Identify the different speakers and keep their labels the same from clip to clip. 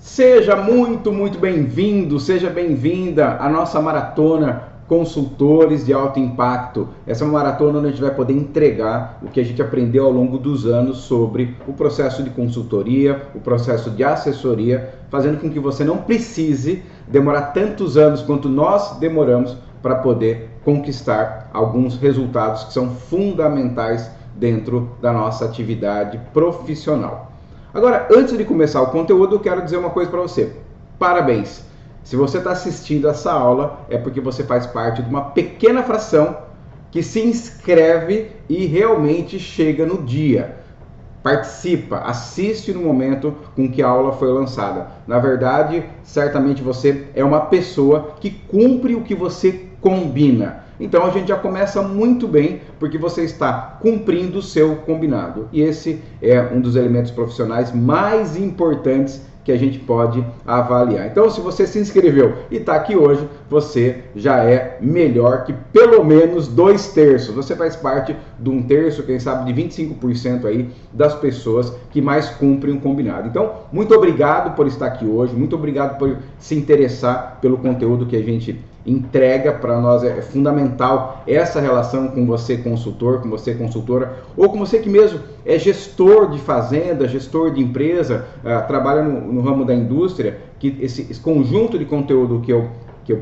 Speaker 1: Seja muito bem-vindo, seja bem-vinda à nossa maratona Consultores de Alto Impacto. Essa é uma maratona onde a gente vai poder entregar o que a gente aprendeu ao longo dos anos sobre o processo de consultoria, o processo de assessoria, fazendo com que você não precise demorar tantos anos quanto nós demoramos para poder conquistar alguns resultados que são fundamentais dentro da nossa atividade profissional. Agora, antes de começar o conteúdo, eu quero dizer uma coisa para você. Parabéns! Se você está assistindo essa aula, é porque você faz parte de uma pequena fração que se inscreve e realmente chega no dia. Participa, assiste no momento com que a aula foi lançada. Na verdade, certamente você é uma pessoa que cumpre o que você combina. Então a gente já começa muito bem, porque você está cumprindo o seu combinado. E esse é um dos elementos profissionais mais importantes que a gente pode avaliar. Então, se você se inscreveu e está aqui hoje, você já é melhor que pelo menos 2/3. Você faz parte de 1/3, quem sabe de 25% aí das pessoas que mais cumprem o combinado. Então, muito obrigado por estar aqui hoje, muito obrigado por se interessar pelo conteúdo que a gente entrega. Para nós é fundamental essa relação com você consultor, com você consultora, ou com você que mesmo é gestor de fazenda, gestor de empresa, trabalha no ramo da indústria, que esse conjunto de conteúdo que eu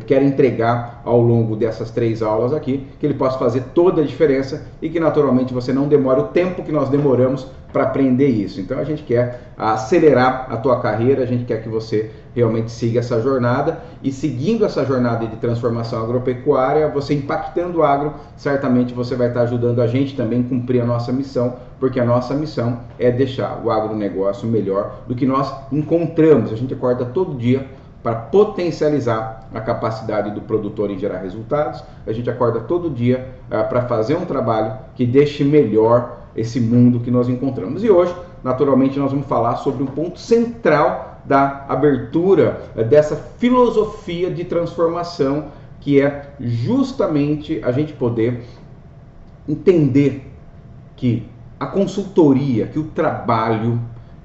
Speaker 1: quero entregar ao longo dessas 3 aulas aqui, que ele possa fazer toda a diferença e que naturalmente você não demore o tempo que nós demoramos para aprender isso. Então a gente quer acelerar a tua carreira, a gente quer que você realmente siga essa jornada, e seguindo essa jornada de transformação agropecuária, você impactando o agro, certamente você vai estar ajudando a gente também a cumprir a nossa missão, porque a nossa missão é deixar o agronegócio melhor do que nós encontramos. A gente acorda todo dia para potencializar a capacidade do produtor em gerar resultados. A gente acorda todo dia para fazer um trabalho que deixe melhor esse mundo que nós encontramos. E hoje, naturalmente, nós vamos falar sobre um ponto central da abertura dessa filosofia de transformação, que é justamente a gente poder entender que a consultoria, que o trabalho,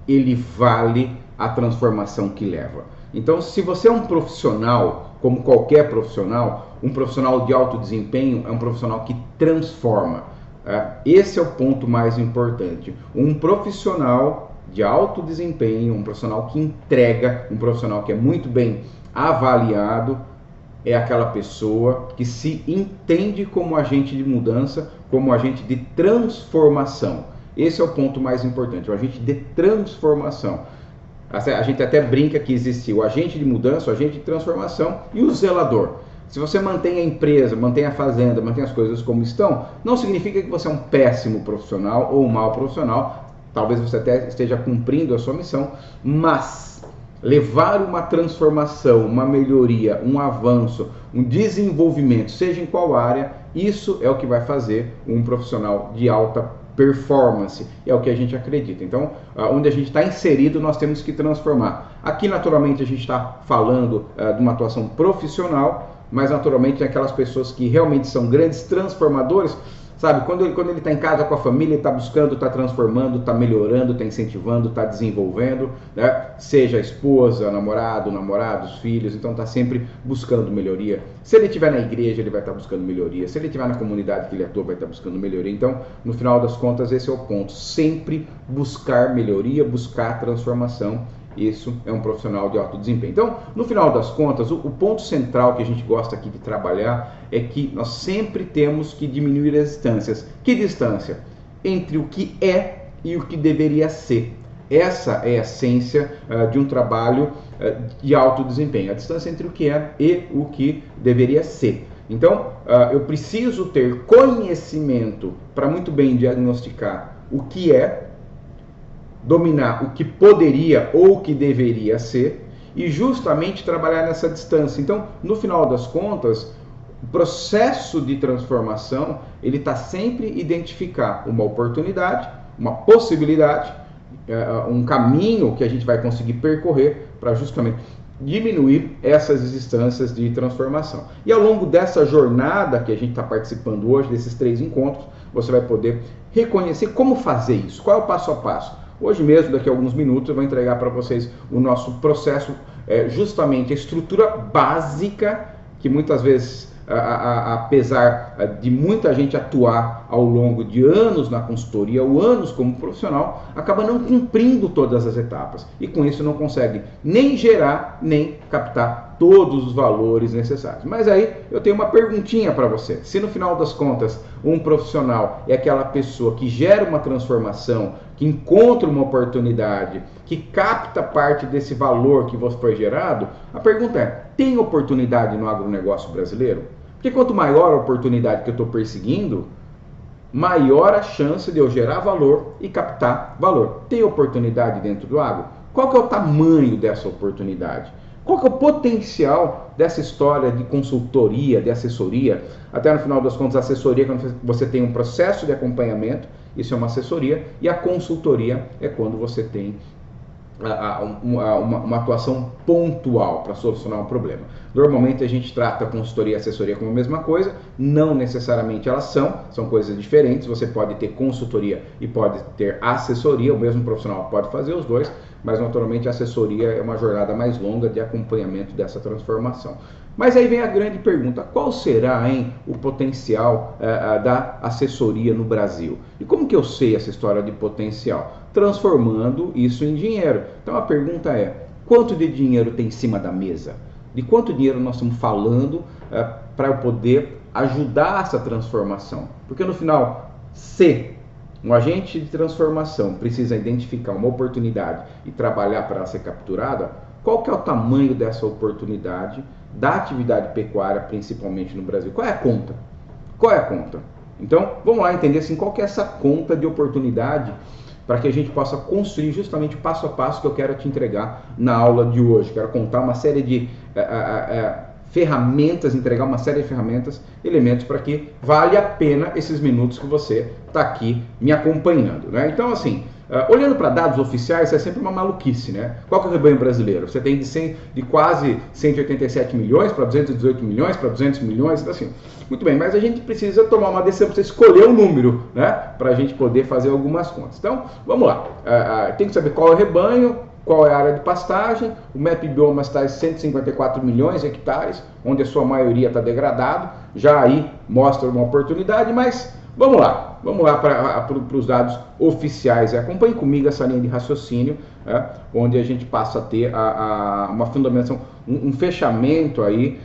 Speaker 1: ele vale a transformação que leva. Então, se você é um profissional, como qualquer profissional, um profissional de alto desempenho é um profissional que transforma. Esse é o ponto mais importante. Um profissional de alto desempenho, um profissional que entrega, um profissional que é muito bem avaliado, é aquela pessoa que se entende como agente de mudança, como agente de transformação. Esse é o ponto mais importante, o agente de transformação. A gente até brinca que existe o agente de mudança, o agente de transformação e o zelador. Se você mantém a empresa, mantém a fazenda, mantém as coisas como estão, não significa que você é um péssimo profissional ou um mau profissional. Talvez você até esteja cumprindo a sua missão, mas levar uma transformação, uma melhoria, um avanço, um desenvolvimento, seja em qual área, isso é o que vai fazer um profissional de alta performance, é o que a gente acredita. Então, onde a gente está inserido, nós temos que transformar. Aqui, naturalmente, a gente está falando de uma atuação profissional, mas naturalmente tem aquelas pessoas que realmente são grandes transformadores, sabe? Quando ele está em casa com a família, ele está buscando, está transformando, está melhorando, está incentivando, está desenvolvendo, né? Seja a esposa, namorado, namorados, filhos, então está sempre buscando melhoria. Se ele estiver na igreja, ele vai estar buscando melhoria. Se ele estiver na comunidade que ele atua, vai estar buscando melhoria. Então, no final das contas, esse é o ponto. Sempre buscar melhoria, buscar transformação. Isso é um profissional de alto desempenho. Então, no final das contas, o ponto central que a gente gosta aqui de trabalhar é que nós sempre temos que diminuir as distâncias. Que distância? Entre o que é e o que deveria ser. Essa é a essência de um trabalho de alto desempenho. A distância entre o que é e o que deveria ser. Então, eu preciso ter conhecimento para muito bem diagnosticar o que é, dominar o que poderia ou o que deveria ser e justamente trabalhar nessa distância. Então, no final das contas, o processo de transformação, ele está sempre identificar uma oportunidade, uma possibilidade, um caminho que a gente vai conseguir percorrer para justamente diminuir essas distâncias de transformação. E ao longo dessa jornada que a gente está participando hoje, desses 3 encontros, você vai poder reconhecer como fazer isso, qual é o passo a passo. Hoje mesmo, daqui a alguns minutos, eu vou entregar para vocês o nosso processo, justamente a estrutura básica que muitas vezes, apesar de muita gente atuar ao longo de anos na consultoria ou anos como profissional, acaba não cumprindo todas as etapas e com isso não consegue nem gerar nem captar todos os valores necessários. Mas aí eu tenho uma perguntinha para você. Se no final das contas um profissional é aquela pessoa que gera uma transformação, que encontra uma oportunidade, que capta parte desse valor que foi gerado, a pergunta é: tem oportunidade no agronegócio brasileiro? Porque quanto maior a oportunidade que eu estou perseguindo, maior a chance de eu gerar valor e captar valor. Tem oportunidade dentro do agro? Qual que é o tamanho dessa oportunidade? Qual que é o potencial dessa história de consultoria, de assessoria? Até no final das contas, a assessoria é quando você tem um processo de acompanhamento, isso é uma assessoria, e a consultoria é quando você tem uma atuação pontual para solucionar um problema. Normalmente a gente trata a consultoria e a assessoria como a mesma coisa, não necessariamente elas são coisas diferentes. Você pode ter consultoria e pode ter assessoria, o mesmo profissional pode fazer os dois, mas naturalmente a assessoria é uma jornada mais longa de acompanhamento dessa transformação. Mas aí vem a grande pergunta: qual será, o potencial da assessoria no Brasil? E como que eu sei essa história de potencial? Transformando isso em dinheiro. Então a pergunta é: quanto de dinheiro tem em cima da mesa? De quanto dinheiro nós estamos falando para eu poder ajudar essa transformação? Porque no final, se um agente de transformação precisa identificar uma oportunidade e trabalhar para ela ser capturada, qual que é o tamanho dessa oportunidade da atividade pecuária, principalmente no Brasil? Qual é a conta? Qual é a conta? Então, vamos lá entender assim, qual que é essa conta de oportunidade para que a gente possa construir justamente o passo a passo que eu quero te entregar na aula de hoje. Quero contar uma série de ferramentas, entregar uma série de ferramentas, elementos para que vale a pena esses minutos que você está aqui me acompanhando, né? Então, assim, olhando para dados oficiais, é sempre uma maluquice, né? Qual que é o rebanho brasileiro? Você tem de quase 187 milhões para 218 milhões, para 200 milhões, então, assim, muito bem, mas a gente precisa tomar uma decisão, para você escolher um número, né? Para a gente poder fazer algumas contas. Então, vamos lá. Tem que saber qual é o rebanho, qual é a área de pastagem. O MEP Biomas está em 154 milhões de hectares, onde a sua maioria está degradado. Já aí mostra uma oportunidade, mas vamos lá para os dados oficiais. Acompanhe comigo essa linha de raciocínio, onde a gente passa a ter uma fundamentação, um fechamento aí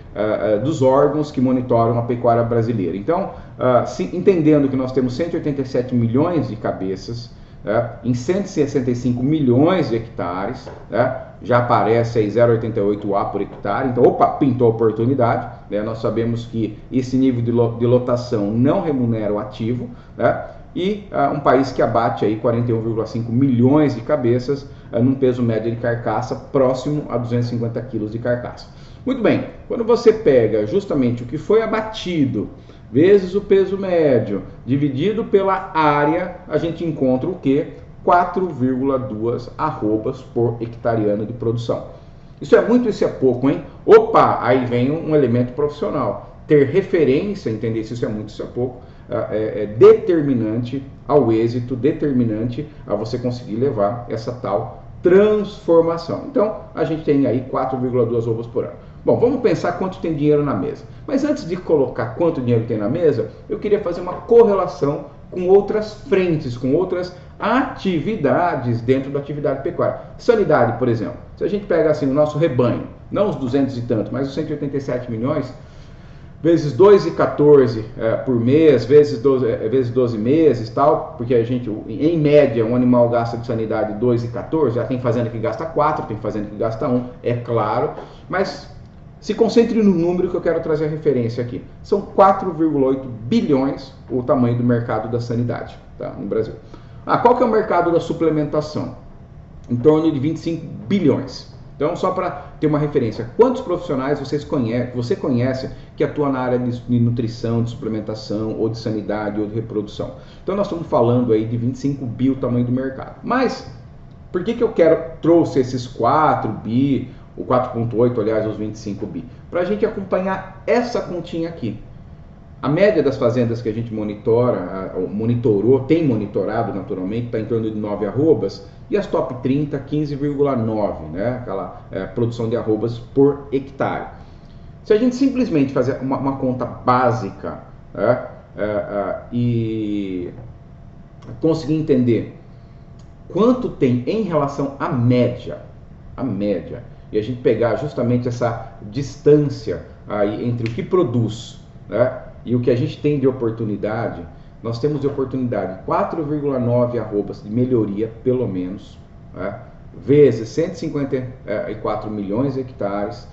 Speaker 1: dos órgãos que monitoram a pecuária brasileira. Então, entendendo que nós temos 187 milhões de cabeças, em 165 milhões de hectares, já aparece aí 0,88 A por hectare, então, pintou a oportunidade, nós sabemos que esse nível de lotação não remunera o ativo, e um país que abate aí 41,5 milhões de cabeças, num peso médio de carcaça próximo a 250 quilos de carcaça. Muito bem, quando você pega justamente o que foi abatido, vezes o peso médio, dividido pela área, a gente encontra o quê? 4,2 arrobas por hectareano de produção. Isso é muito, isso é pouco, hein? Aí vem um elemento profissional. Ter referência, entender se isso é muito, isso é pouco, é determinante ao êxito, determinante a você conseguir levar essa tal transformação. Então, a gente tem aí 4,2 ovos por ano. Bom, vamos pensar quanto tem dinheiro na mesa. Mas antes de colocar quanto dinheiro tem na mesa, eu queria fazer uma correlação com outras frentes, com outras atividades dentro da atividade pecuária. Sanidade, por exemplo. Se a gente pega assim o nosso rebanho, não os 200 e tanto, mas os 187 milhões, vezes 2,14 por mês, vezes 12 meses, tal, porque a gente, em média, um animal gasta de sanidade 2,14, já tem fazenda que gasta 4, tem fazenda que gasta 1, é claro, mas se concentre no número que eu quero trazer a referência aqui. São 4,8 bilhões o tamanho do mercado da sanidade, tá, no Brasil. Qual que é o mercado da suplementação? Em torno de 25 bilhões. Então, só para ter uma referência, quantos profissionais você conhece que atuam na área de nutrição, de suplementação, ou de sanidade, ou de reprodução? Então, nós estamos falando aí de 25 bi o tamanho do mercado. Mas, por que eu trouxe esses 4 bi, o 4,8, aliás, os 25 bi? Para a gente acompanhar essa continha aqui. A média das fazendas que a gente monitorou, tem monitorado naturalmente, está em torno de 9 arrobas, e as top 30, 15,9, né? Aquela produção de arrobas por hectare. Se a gente simplesmente fazer uma conta básica, né? E conseguir entender quanto tem em relação à média, e a gente pegar justamente essa distância aí entre o que produz, né, e o que a gente tem de oportunidade, nós temos de oportunidade 4,9 arrobas de melhoria, pelo menos, né, vezes 154 milhões de hectares.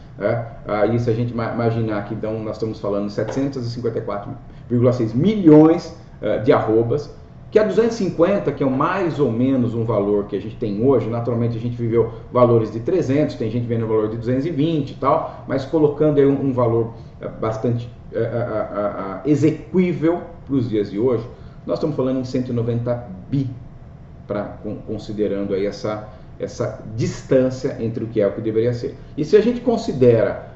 Speaker 1: Aí se a gente imaginar que então, nós estamos falando de 754,6 milhões de arrobas, que a 250, que é mais ou menos um valor que a gente tem hoje, naturalmente a gente viveu valores de 300, tem gente vendo o valor de 220 e tal, mas colocando aí um valor bastante exequível para os dias de hoje, nós estamos falando em 190 bi, considerando aí essa distância entre o que é e o que deveria ser. E se a gente considera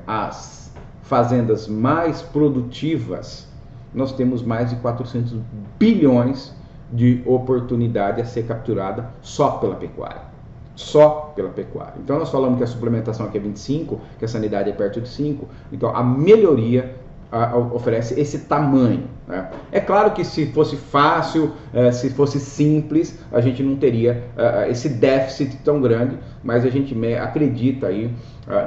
Speaker 1: as fazendas mais produtivas, nós temos mais de 400 bilhões de oportunidade a ser capturada só pela pecuária. Só pela pecuária. Então nós falamos que a suplementação aqui é 25, que a sanidade é perto de 5, então a melhoria oferece esse tamanho, né? É claro que se fosse fácil, se fosse simples, a gente não teria esse déficit tão grande, mas a gente acredita aí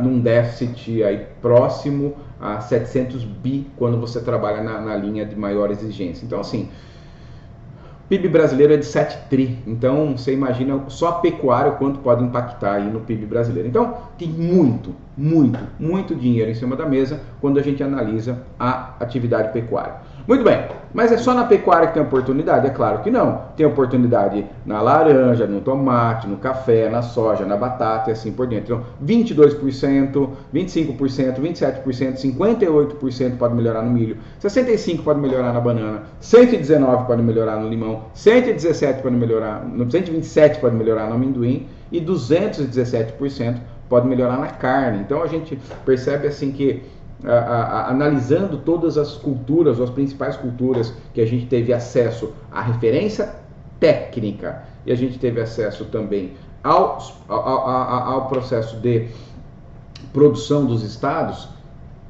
Speaker 1: num déficit aí próximo a 700 bi quando você trabalha na linha de maior exigência. Então assim, PIB brasileiro é de 7 tri, então você imagina só a pecuária quanto pode impactar aí no PIB brasileiro. Então tem muito dinheiro em cima da mesa quando a gente analisa a atividade pecuária. Muito bem, mas é só na pecuária que tem oportunidade? É claro que não. Tem oportunidade na laranja, no tomate, no café, na soja, na batata e assim por diante. Então 22%, 25%, 27%, 58% pode melhorar no milho, 65% pode melhorar na banana, 119% pode melhorar no limão, 117% pode melhorar, 127% pode melhorar no amendoim e 217% pode melhorar na carne. Então a gente percebe assim que analisando todas as culturas, as principais culturas que a gente teve acesso à referência técnica e a gente teve acesso também ao processo de produção dos estados,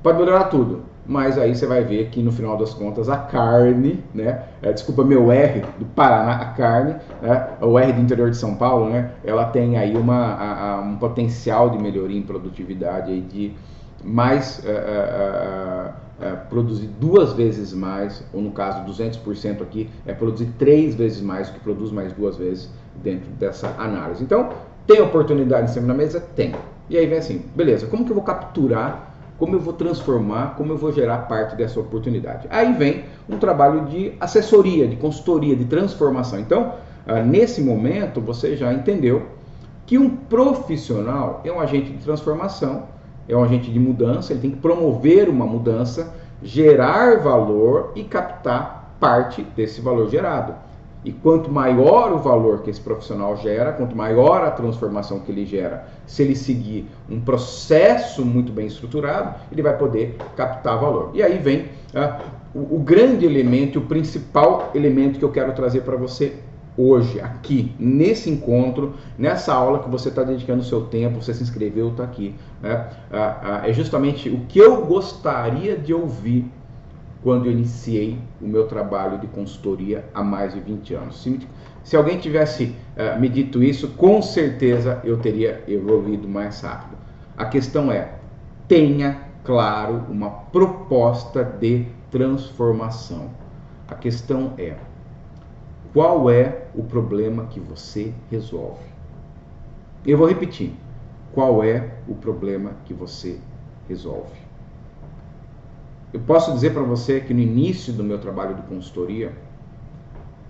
Speaker 1: pode melhorar tudo. Mas aí você vai ver que no final das contas a carne, né, desculpa meu R do Paraná, a carne, né, o R do interior de São Paulo, né, ela tem aí um potencial de melhoria em produtividade aí de mais produzir 2 vezes mais, ou no caso 200% aqui, produzir 3 vezes mais do que produz mais 2 vezes dentro dessa análise. Então, tem oportunidade em cima da mesa? Tem. E aí vem assim, beleza, como que eu vou capturar, como eu vou transformar, como eu vou gerar parte dessa oportunidade? Aí vem um trabalho de assessoria, de consultoria, de transformação. Então, nesse momento, você já entendeu que um profissional é um agente de transformação, é um agente de mudança, ele tem que promover uma mudança, gerar valor e captar parte desse valor gerado. E quanto maior o valor que esse profissional gera, quanto maior a transformação que ele gera, se ele seguir um processo muito bem estruturado, ele vai poder captar valor. E aí vem o grande elemento, o principal elemento que eu quero trazer para você hoje, aqui, nesse encontro, nessa aula que você está dedicando o seu tempo, você se inscreveu, está aqui, né? É justamente o que eu gostaria de ouvir quando eu iniciei o meu trabalho de consultoria há mais de 20 anos. Se alguém tivesse me dito isso, com certeza eu teria evoluído mais rápido. A questão é, tenha claro uma proposta de transformação. A questão é, qual é o problema que você resolve? Eu vou repetir. Qual é o problema que você resolve? Eu posso dizer para você que no início do meu trabalho de consultoria,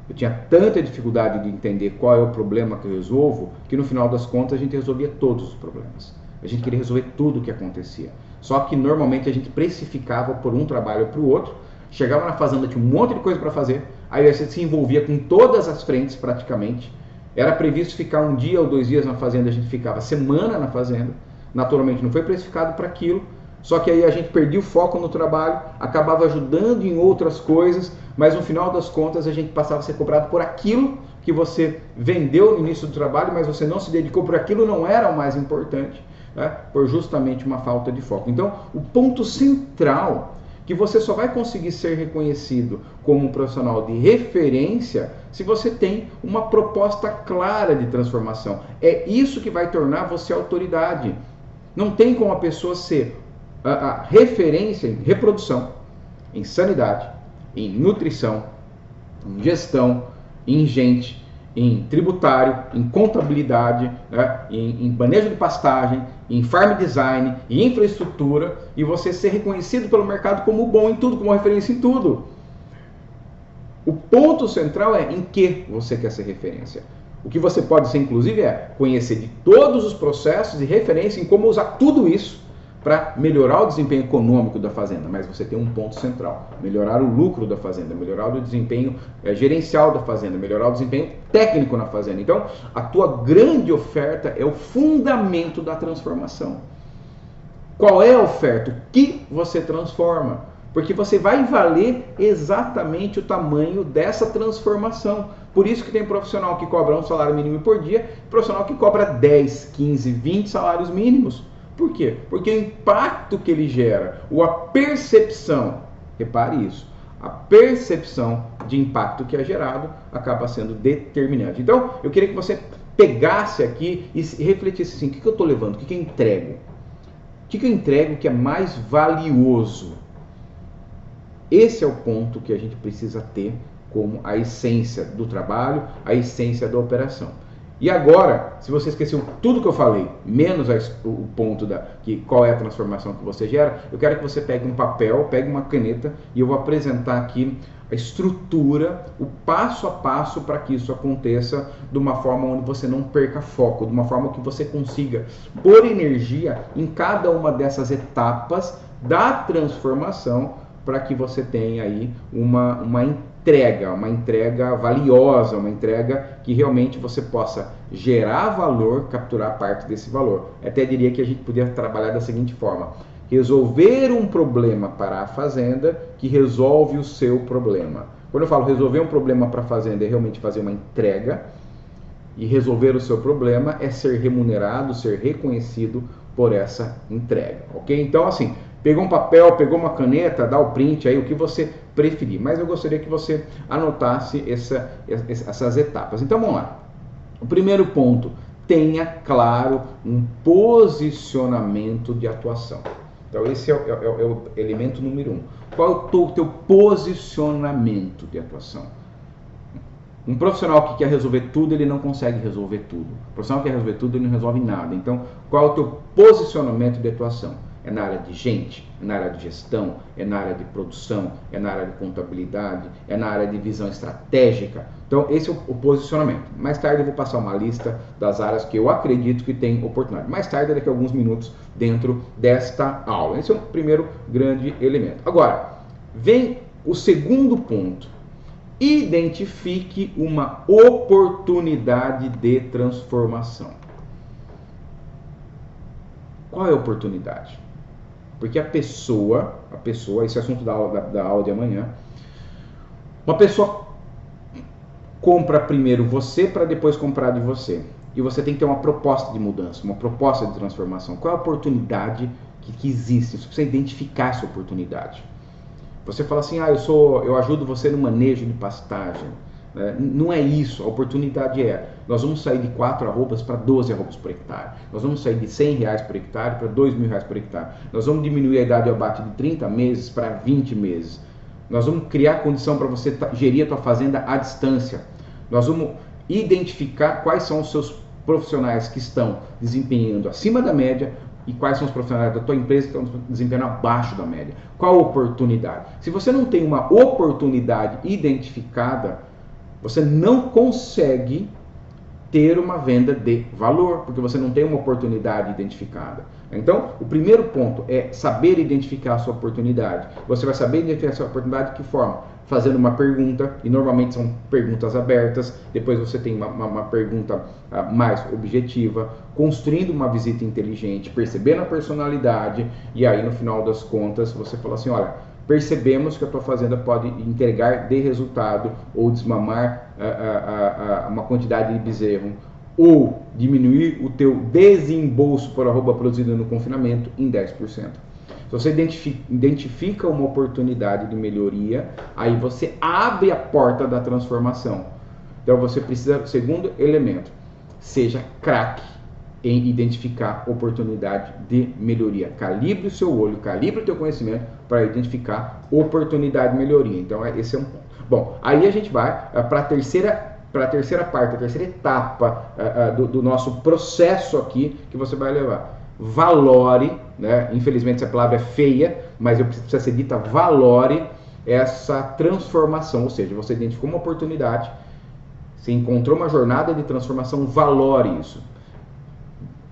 Speaker 1: eu tinha tanta dificuldade de entender qual é o problema que eu resolvo, que no final das contas a gente resolvia todos os problemas. A gente queria resolver tudo o que acontecia. Só que normalmente a gente precificava por um trabalho ou para o outro, chegava na fazenda, tinha um monte de coisa para fazer, aí você se envolvia com todas as frentes praticamente. Era previsto ficar 1 dia ou 2 dias na fazenda, a gente ficava semana na fazenda. Naturalmente não foi precificado para aquilo, só que aí a gente perdia o foco no trabalho, acabava ajudando em outras coisas, mas no final das contas a gente passava a ser cobrado por aquilo que você vendeu no início do trabalho, mas você não se dedicou porque aquilo não era o mais importante, né? Por justamente uma falta de foco. Então, o ponto central que você só vai conseguir ser reconhecido como um profissional de referência se você tem uma proposta clara de transformação. É isso que vai tornar você autoridade. Não tem como a pessoa ser a referência em reprodução, em sanidade, em nutrição, em gestão, em gente, em tributário, em contabilidade, né, em manejo de pastagem, em farm design, em infraestrutura, e você ser reconhecido pelo mercado como bom em tudo, como referência em tudo. O ponto central é em que você quer ser referência. O que você pode ser, inclusive, é conhecer de todos os processos e referência em como usar tudo isso para melhorar o desempenho econômico da fazenda, mas você tem um ponto central: melhorar o lucro da fazenda, melhorar o desempenho gerencial da fazenda, melhorar o desempenho técnico na fazenda. Então, a tua grande oferta é o fundamento da transformação. Qual é a oferta? O que você transforma? Porque você vai valer exatamente o tamanho dessa transformação. Por isso que tem profissional que cobra um salário mínimo por dia, profissional que cobra 10, 15, 20 salários mínimos. Por quê? Porque o impacto que ele gera, ou a percepção, repare isso, a percepção de impacto que é gerado acaba sendo determinante. Então, eu queria que você pegasse aqui e refletisse assim: o que eu estou levando? O que eu entrego? O que eu entrego que é mais valioso? Esse é o ponto que a gente precisa ter como a essência do trabalho, a essência da operação. E agora, se você esqueceu tudo que eu falei, menos o ponto qual é a transformação que você gera, eu quero que você pegue um papel, pegue uma caneta e eu vou apresentar aqui a estrutura, o passo a passo para que isso aconteça de uma forma onde você não perca foco, de uma forma que você consiga pôr energia em cada uma dessas etapas da transformação para que você tenha aí uma entrega valiosa, uma entrega que realmente você possa gerar valor, capturar parte desse valor. Até diria que a gente poderia trabalhar da seguinte forma: resolver um problema para a fazenda que resolve o seu problema. Quando eu falo resolver um problema para a fazenda, é realmente fazer uma entrega, e resolver o seu problema é ser remunerado, ser reconhecido por essa entrega, ok? Então, assim, pegou um papel, pegou uma caneta, dá o print aí, o que você preferir. Mas eu gostaria que você anotasse essas etapas. Então, vamos lá. O primeiro ponto: tenha claro um posicionamento de atuação. Então, esse é o elemento número 1. Qual é o teu posicionamento de atuação? Um profissional que quer resolver tudo, ele não consegue resolver tudo. O profissional que quer resolver tudo, ele não resolve nada. Então, qual é o teu posicionamento de atuação? É na área de gente, é na área de gestão, é na área de produção, é na área de contabilidade, é na área de visão estratégica. Então, esse é o posicionamento. Mais tarde eu vou passar uma lista das áreas que eu acredito que tem oportunidade. Mais tarde, daqui a alguns minutos, dentro desta aula. Esse é o primeiro grande elemento. Agora, vem o segundo ponto. Identifique uma oportunidade de transformação. Qual é a oportunidade? Porque a pessoa, esse é assunto da aula de amanhã, uma pessoa compra primeiro você para depois comprar de você. E você tem que ter uma proposta de mudança, uma proposta de transformação. Qual é a oportunidade que existe? Você precisa identificar essa oportunidade. Você fala assim: eu ajudo você no manejo de pastagem. Não é isso. A oportunidade é: nós vamos sair de 4 arrobas para 12 arrobas por hectare. Nós vamos sair de R$100 por hectare para R$2.000 por hectare. Nós vamos diminuir a idade de abate de 30 meses para 20 meses. Nós vamos criar condição para você gerir a tua fazenda à distância. Nós vamos identificar quais são os seus profissionais que estão desempenhando acima da média e quais são os profissionais da tua empresa que estão desempenhando abaixo da média. Qual a oportunidade? Se você não tem uma oportunidade identificada, você não consegue ter uma venda de valor, porque você não tem uma oportunidade identificada. Então, o primeiro ponto é saber identificar a sua oportunidade. Você vai saber identificar a sua oportunidade de que forma? Fazendo uma pergunta, e normalmente são perguntas abertas. Depois você tem uma pergunta mais objetiva, construindo uma visita inteligente, percebendo a personalidade, e aí no final das contas você fala assim: olha, percebemos que a tua fazenda pode entregar de resultado ou desmamar uma quantidade de bezerro ou diminuir o teu desembolso por arroba produzida no confinamento em 10%. Se você identifica uma oportunidade de melhoria, aí você abre a porta da transformação. Então você precisa, segundo elemento, seja craque em identificar oportunidade de melhoria. Calibre o seu olho, calibre o teu conhecimento para identificar oportunidade de melhoria. Então esse é um ponto. Bom, aí a gente vai para a terceira parte, a terceira etapa do nosso processo aqui que você vai levar. Valore, né? Infelizmente essa palavra é feia, mas eu preciso ser dita, valore essa transformação, ou seja, você identificou uma oportunidade, você encontrou uma jornada de transformação, valore isso.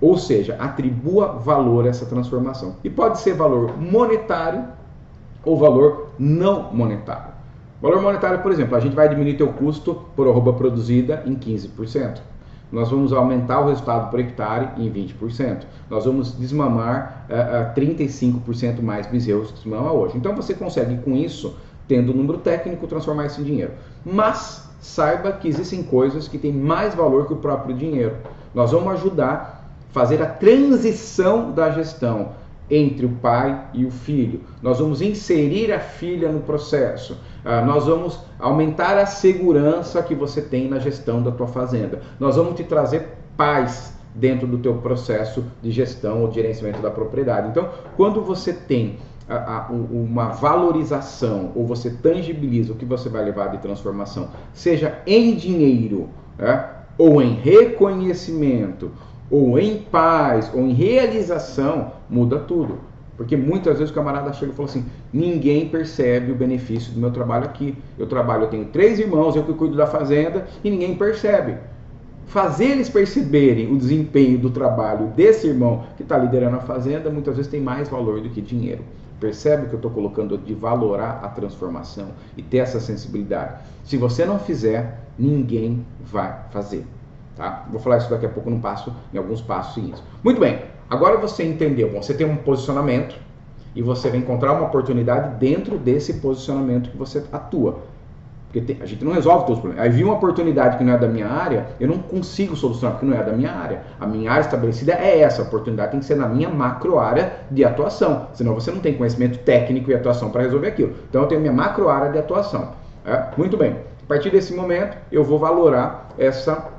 Speaker 1: Ou seja, atribua valor a essa transformação. E pode ser valor monetário ou valor não monetário. Valor monetário, por exemplo, a gente vai diminuir teu custo por arroba produzida em 15%. Nós vamos aumentar o resultado por hectare em 20%. Nós vamos desmamar 35% mais bezerros que desmama hoje. Então você consegue com isso, tendo o número técnico, transformar isso em dinheiro. Mas saiba que existem coisas que têm mais valor que o próprio dinheiro. Nós vamos ajudar a fazer a transição da gestão entre o pai e o filho. Nós vamos inserir a filha no processo. Nós vamos aumentar a segurança que você tem na gestão da tua fazenda. Nós vamos te trazer paz dentro do teu processo de gestão ou de gerenciamento da propriedade. Então, quando você tem uma valorização ou você tangibiliza o que você vai levar de transformação, seja em dinheiro, ou em reconhecimento, ou em paz, ou em realização, muda tudo. Porque muitas vezes o camarada chega e fala assim, ninguém percebe o benefício do meu trabalho aqui. Eu tenho 3 irmãos, eu que cuido da fazenda, e ninguém percebe. Fazer eles perceberem o desempenho do trabalho desse irmão que está liderando a fazenda, muitas vezes tem mais valor do que dinheiro. Percebe que eu estou colocando de valorar a transformação e ter essa sensibilidade. Se você não fizer, ninguém vai fazer. Tá? Vou falar isso daqui a pouco em alguns passos seguintes. Muito bem, agora você entendeu. Bom, você tem um posicionamento e você vai encontrar uma oportunidade dentro desse posicionamento que você atua. Porque a gente não resolve todos os problemas. Aí vi uma oportunidade que não é da minha área, eu não consigo solucionar porque não é da minha área. A minha área estabelecida é essa, a oportunidade tem que ser na minha macro área de atuação. Senão você não tem conhecimento técnico e atuação para resolver aquilo. Então eu tenho minha macro área de atuação. Muito bem, a partir desse momento eu vou valorar essa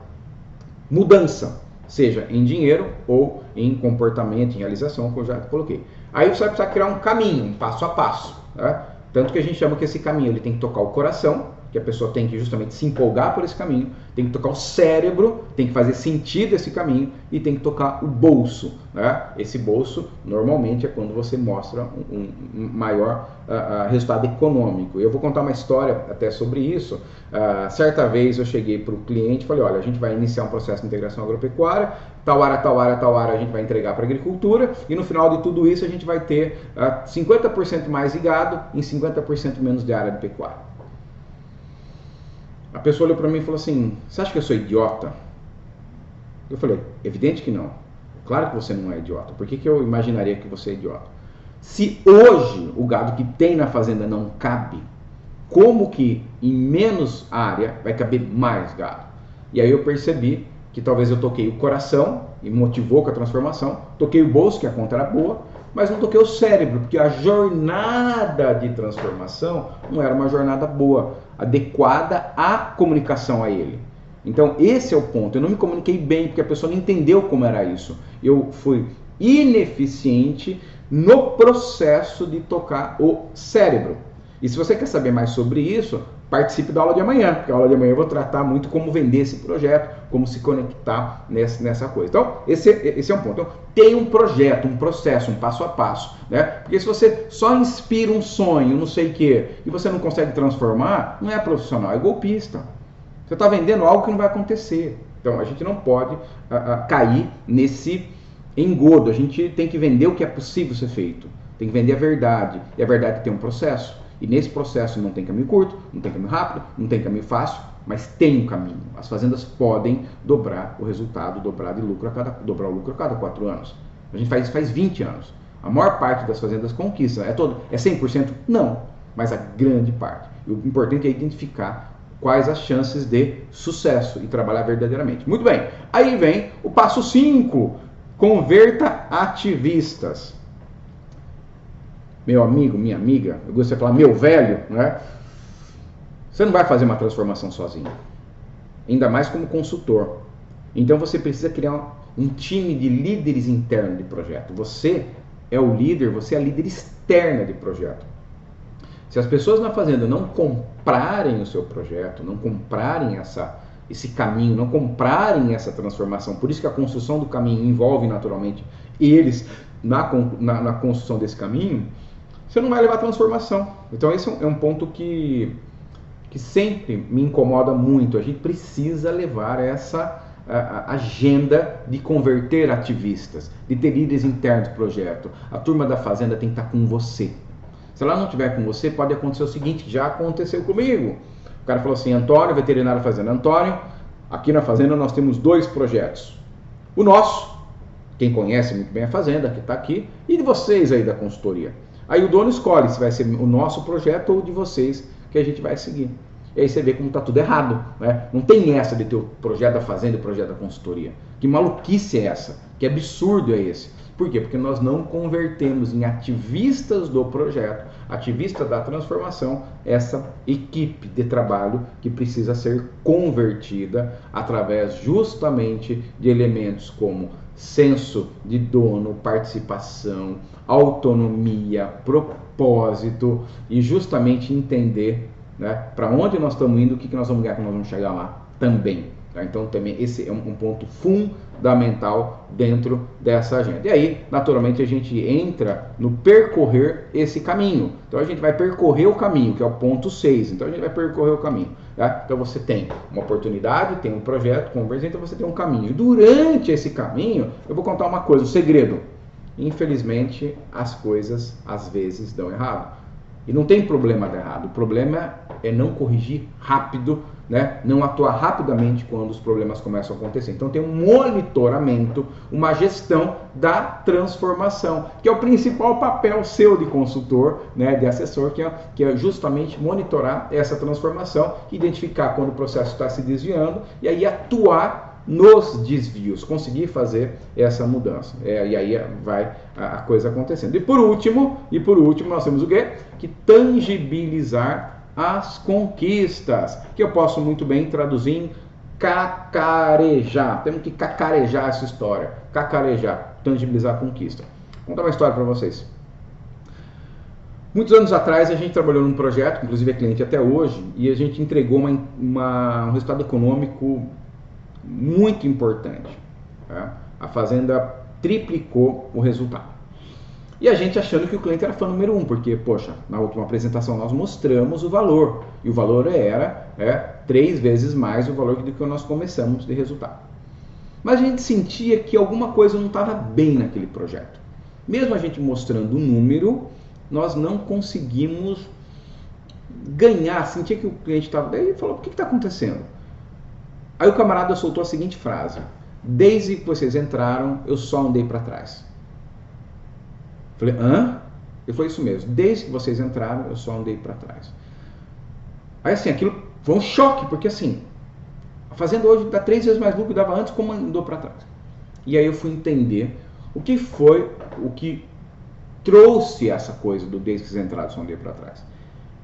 Speaker 1: mudança, seja em dinheiro ou em comportamento, em realização, como eu já coloquei. Aí você vai precisar criar um caminho, um passo a passo. Tanto que a gente chama que esse caminho ele tem que tocar o coração, que a pessoa tem que justamente se empolgar por esse caminho, tem que tocar o cérebro, tem que fazer sentido esse caminho e tem que tocar o bolso. Esse bolso normalmente é quando você mostra um maior resultado econômico. Eu vou contar uma história até sobre isso. Certa vez eu cheguei para o cliente e falei, olha, a gente vai iniciar um processo de integração agropecuária, tal área a gente vai entregar para a agricultura e no final de tudo isso a gente vai ter 50% mais de gado e 50% menos de área de pecuária. A pessoa olhou para mim e falou assim, você acha que eu sou idiota? Eu falei, evidente que não. Claro que você não é idiota. Por que eu imaginaria que você é idiota? Se hoje o gado que tem na fazenda não cabe, como que em menos área vai caber mais gado? E aí eu percebi que talvez eu toquei o coração e motivou com a transformação, toquei o bolso, que a conta era boa, mas não toquei o cérebro, porque a jornada de transformação não era uma jornada boa, adequada à comunicação a ele. Então esse é o ponto, eu não me comuniquei bem, porque a pessoa não entendeu como era isso. Eu fui ineficiente no processo de tocar o cérebro. E se você quer saber mais sobre isso, participe da aula de amanhã, porque a aula de amanhã eu vou tratar muito como vender esse projeto, como se conectar nessa coisa. Então, esse é um ponto. Então, tem um projeto, um processo, um passo a passo, né? Porque se você só inspira um sonho, não sei o quê, e você não consegue transformar, não é profissional, é golpista. Você está vendendo algo que não vai acontecer. Então, a gente não pode cair nesse engodo. A gente tem que vender o que é possível ser feito. Tem que vender a verdade. E a verdade tem um processo. E nesse processo não tem caminho curto, não tem caminho rápido, não tem caminho fácil, mas tem um caminho. As fazendas podem dobrar o resultado, dobrar o lucro a cada 4 anos. A gente faz isso faz 20 anos. A maior parte das fazendas conquista. É 100%? Não, mas a grande parte. E o importante é identificar quais as chances de sucesso e trabalhar verdadeiramente. Muito bem, aí vem o passo 5, converta ativistas. Meu amigo, minha amiga, eu gostaria de falar meu velho, né? Você não vai fazer uma transformação sozinho, ainda mais como consultor. Então você precisa criar um time de líderes internos de projeto. Você é o líder, você é a líder externa de projeto. Se as pessoas na fazenda não comprarem o seu projeto, não comprarem esse caminho, não comprarem essa transformação, por isso que a construção do caminho envolve naturalmente eles na construção desse caminho, você não vai levar a transformação. Então esse é um ponto que sempre me incomoda muito. A gente precisa levar essa agenda de converter ativistas, de ter líderes internos do projeto. A turma da fazenda tem que estar com você. Se ela não estiver com você, pode acontecer o seguinte, que já aconteceu comigo. O cara falou assim, Antônio, veterinário da fazenda. Antônio, aqui na fazenda nós temos 2 projetos. O nosso, quem conhece muito bem a fazenda, que está aqui, e de vocês aí da consultoria. Aí o dono escolhe se vai ser o nosso projeto ou de vocês que a gente vai seguir. E aí você vê como está tudo errado, né? Não tem essa de ter o projeto da fazenda e o projeto da consultoria. Que maluquice é essa? Que absurdo é esse? Por quê? Porque nós não convertemos em ativistas do projeto, ativistas da transformação, essa equipe de trabalho que precisa ser convertida através justamente de elementos como senso de dono, participação, autonomia, propósito e justamente entender, né, para onde nós estamos indo, o que nós vamos ganhar quando nós vamos chegar lá também. Tá? Então também esse é um ponto fundamental dentro dessa agenda. E aí, naturalmente, a gente entra no percorrer esse caminho. Então a gente vai percorrer o caminho, que é o ponto 6. Então a gente vai percorrer o caminho. Tá? Então você tem uma oportunidade, tem um projeto, conversa, então você tem um caminho. E durante esse caminho, eu vou contar uma coisa, um segredo. Infelizmente, as coisas às vezes dão errado. E não tem problema de errado, o problema é não corrigir rápido, né? Não atuar rapidamente quando os problemas começam a acontecer. Então tem um monitoramento, uma gestão da transformação, que é o principal papel seu de consultor, né? De assessor, que é justamente monitorar essa transformação, identificar quando o processo está se desviando e aí atuar nos desvios, conseguir fazer essa mudança. E aí vai a coisa acontecendo. E por último, nós temos o quê? Que tangibilizar as conquistas, que eu posso muito bem traduzir em cacarejar. Temos que cacarejar essa história. Cacarejar, tangibilizar a conquista. Vou contar uma história para vocês. Muitos anos atrás a gente trabalhou num projeto, inclusive é cliente até hoje, e a gente entregou um resultado econômico muito importante. Tá? A fazenda triplicou o resultado. E a gente achando que o cliente era fã número 1, porque, poxa, na última apresentação nós mostramos o valor. E o valor era 3 vezes mais o valor do que nós começamos de resultado. Mas a gente sentia que alguma coisa não estava bem naquele projeto. Mesmo a gente mostrando o número, nós não conseguimos ganhar. Sentia que o cliente estava... Daí ele falou, o que está acontecendo? Aí o camarada soltou a seguinte frase: desde que vocês entraram, eu só andei para trás. Falei, hã? Ele falou, isso mesmo, desde que vocês entraram, eu só andei para trás. Aí assim, aquilo foi um choque, porque assim, a fazenda hoje dá 3 vezes mais lucro que dava antes, como andou para trás. E aí eu fui entender o que foi, o que trouxe essa coisa do desde que vocês entraram, eu só andei para trás.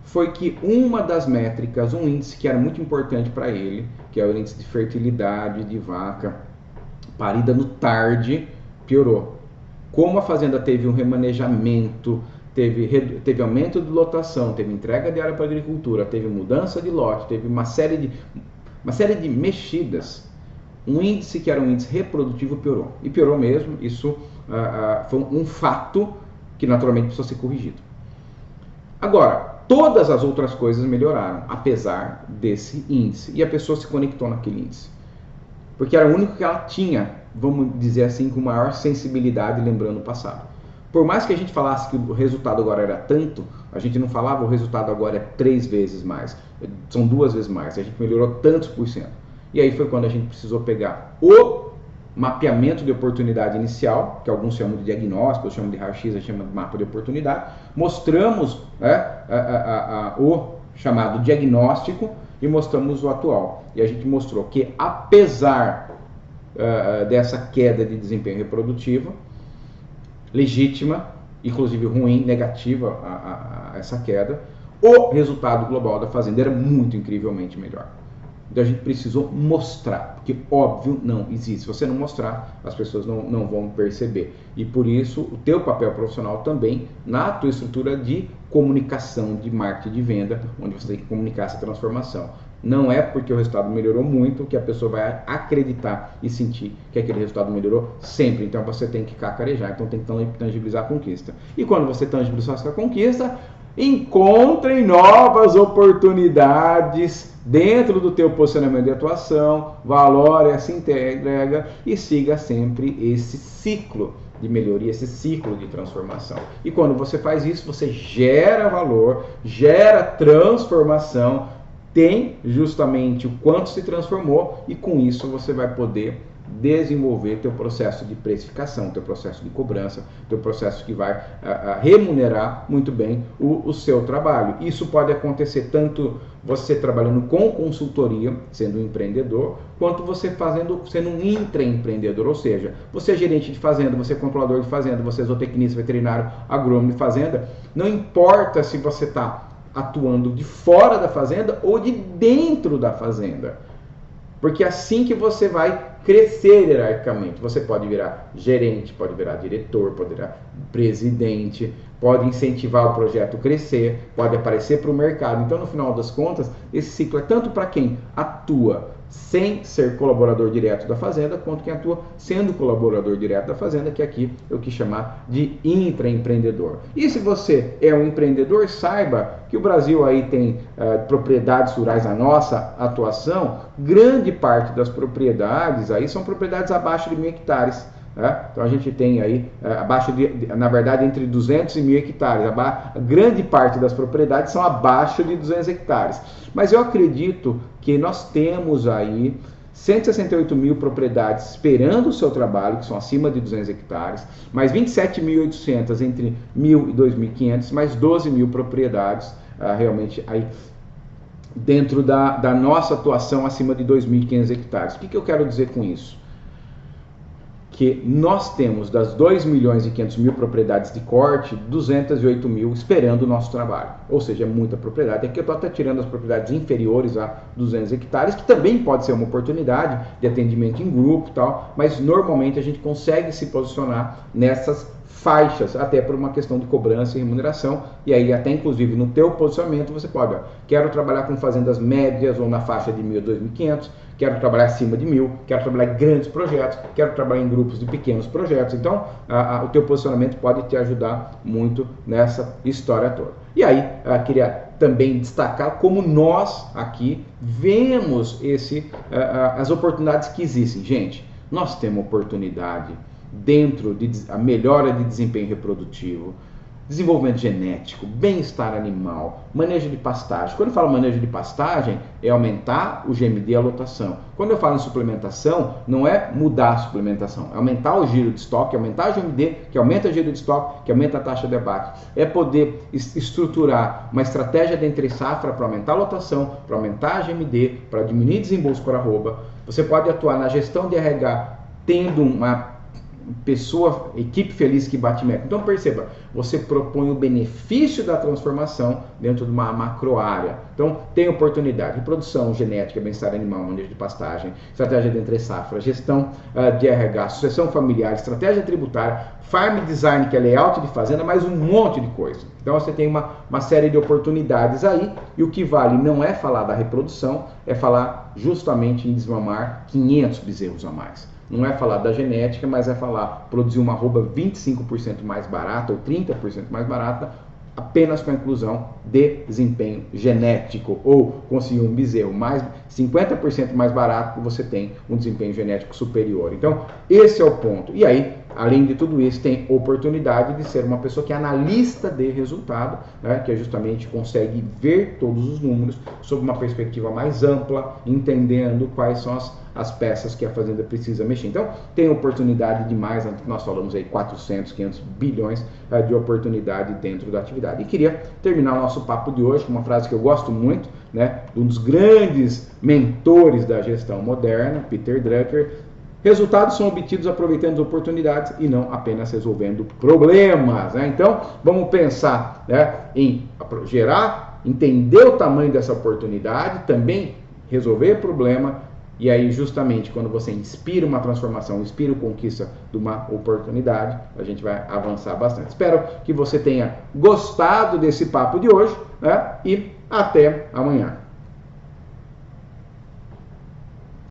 Speaker 1: Foi que uma das métricas, um índice que era muito importante para ele, que é o índice de fertilidade de vaca parida no tarde, piorou. Como a fazenda teve um remanejamento, teve aumento de lotação, teve entrega de área para a agricultura, teve mudança de lote, teve uma série de mexidas, um índice que era um índice reprodutivo piorou. E piorou mesmo, isso foi um fato que naturalmente precisou ser corrigido. Agora, todas as outras coisas melhoraram, apesar desse índice. E a pessoa se conectou naquele índice. Porque era o único que ela tinha, vamos dizer assim, com maior sensibilidade, lembrando o passado. Por mais que a gente falasse que o resultado agora era tanto, a gente não falava o resultado agora é 3 vezes mais, são 2 vezes mais, a gente melhorou tantos por cento. E aí foi quando a gente precisou pegar o mapeamento de oportunidade inicial, que alguns chamam de diagnóstico, eu chamo de raio-x, eu chamo de mapa de oportunidade. Mostramos o chamado diagnóstico e mostramos o atual. E a gente mostrou que, apesar dessa queda de desempenho reprodutivo, legítima, inclusive ruim, negativa a essa queda, o resultado global da fazenda era muito incrivelmente melhor. Então a gente precisou mostrar, porque óbvio não existe. Se você não mostrar, as pessoas não vão perceber. E por isso o teu papel profissional também na tua estrutura de comunicação, de marketing, de venda, onde você tem que comunicar essa transformação. Não é porque o resultado melhorou muito que a pessoa vai acreditar e sentir que aquele resultado melhorou sempre. Então você tem que cacarejar, então tem que tangibilizar a conquista. E quando você tangibilizar essa conquista, encontre novas oportunidades dentro do teu posicionamento de atuação, valore essa entrega e siga sempre esse ciclo de melhoria, esse ciclo de transformação. E quando você faz isso, você gera valor, gera transformação, tem justamente o quanto se transformou e com isso você vai poder desenvolver teu processo de precificação, teu processo de cobrança, teu processo que vai remunerar muito bem o seu trabalho. Isso pode acontecer tanto você trabalhando com consultoria, sendo um empreendedor, quanto você sendo um intraempreendedor, ou seja, você é gerente de fazenda, você é controlador de fazenda, você é zootecnista, veterinário, agrônomo de fazenda, não importa se você está atuando de fora da fazenda ou de dentro da fazenda, porque é assim que você vai crescer hierarquicamente. Você pode virar gerente, pode virar diretor, pode virar presidente, pode incentivar o projeto a crescer, pode aparecer para o mercado. Então, no final das contas, esse ciclo é tanto para quem atua sem ser colaborador direto da fazenda, quanto quem atua sendo colaborador direto da fazenda, que aqui eu quis chamar de intraempreendedor. E se você é um empreendedor, saiba que o Brasil aí tem propriedades rurais, a nossa atuação, grande parte das propriedades aí são propriedades abaixo de 1.000 hectares. Então a gente tem aí na verdade, entre 200 e 1.000 hectares. A grande parte das propriedades são abaixo de 200 hectares. Mas eu acredito que nós temos aí 168.000 propriedades esperando o seu trabalho, que são acima de 200 hectares, mais 27.800 entre 1.000 e 2.500, mais 12.000 propriedades realmente aí dentro da nossa atuação acima de 2.500 hectares. O que eu quero dizer com isso? Que nós temos das 2.500.000 propriedades de corte, 208.000 esperando o nosso trabalho. Ou seja, é muita propriedade. Aqui eu estou até tirando as propriedades inferiores a 200 hectares, que também pode ser uma oportunidade de atendimento em grupo e tal, mas normalmente a gente consegue se posicionar nessas faixas, até por uma questão de cobrança e remuneração, e aí até inclusive no teu posicionamento você pode, quero trabalhar com fazendas médias ou na faixa de 1.000 a 2.500, quero trabalhar acima de 1.000, quero trabalhar em grandes projetos, quero trabalhar em grupos de pequenos projetos. Então, o teu posicionamento pode te ajudar muito nessa história toda. E aí, queria também destacar como nós aqui vemos as oportunidades que existem. Gente, nós temos oportunidade dentro de a melhora de desempenho reprodutivo, desenvolvimento genético, bem-estar animal, manejo de pastagem. Quando eu falo manejo de pastagem, é aumentar o GMD e a lotação. Quando eu falo em suplementação, não é mudar a suplementação, é aumentar o giro de estoque, aumentar o GMD, que aumenta o giro de estoque, que aumenta a taxa de abate. É poder estruturar uma estratégia de entre-safra para aumentar a lotação, para aumentar a GMD, para diminuir desembolso por arroba. Você pode atuar na gestão de RH, tendo uma equipe feliz que bate meta. Então perceba, você propõe o benefício da transformação dentro de uma macro área. Então tem oportunidade, reprodução, genética, bem-estar animal, manejo de pastagem, estratégia de entre-safra, gestão de RH, sucessão familiar, estratégia tributária, farm design, que é layout de fazenda, mais um monte de coisa. Então você tem uma série de oportunidades aí, e o que vale não é falar da reprodução, é falar justamente em desmamar 500 bezerros a mais. Não é falar da genética, mas é falar produzir uma arroba 25% mais barata ou 30% mais barata, apenas com a inclusão de desempenho genético, ou conseguir um bezerro mais 50% mais barato, você tem um desempenho genético superior. Então, esse é o ponto. E aí, além de tudo isso, tem oportunidade de ser uma pessoa que é analista de resultado, né, que justamente consegue ver todos os números sob uma perspectiva mais ampla, entendendo quais são as peças que a fazenda precisa mexer. Então, tem oportunidade demais, nós falamos aí 400, 500 bilhões de oportunidade dentro da atividade. E queria terminar o nosso papo de hoje com uma frase que eu gosto muito, né, de um dos grandes mentores da gestão moderna, Peter Drucker: resultados são obtidos aproveitando as oportunidades e não apenas resolvendo problemas, né? Então, vamos pensar, né, em gerar, entender o tamanho dessa oportunidade, também resolver problema, e aí justamente quando você inspira uma transformação, inspira a conquista de uma oportunidade, a gente vai avançar bastante. Espero que você tenha gostado desse papo de hoje, né? E até amanhã.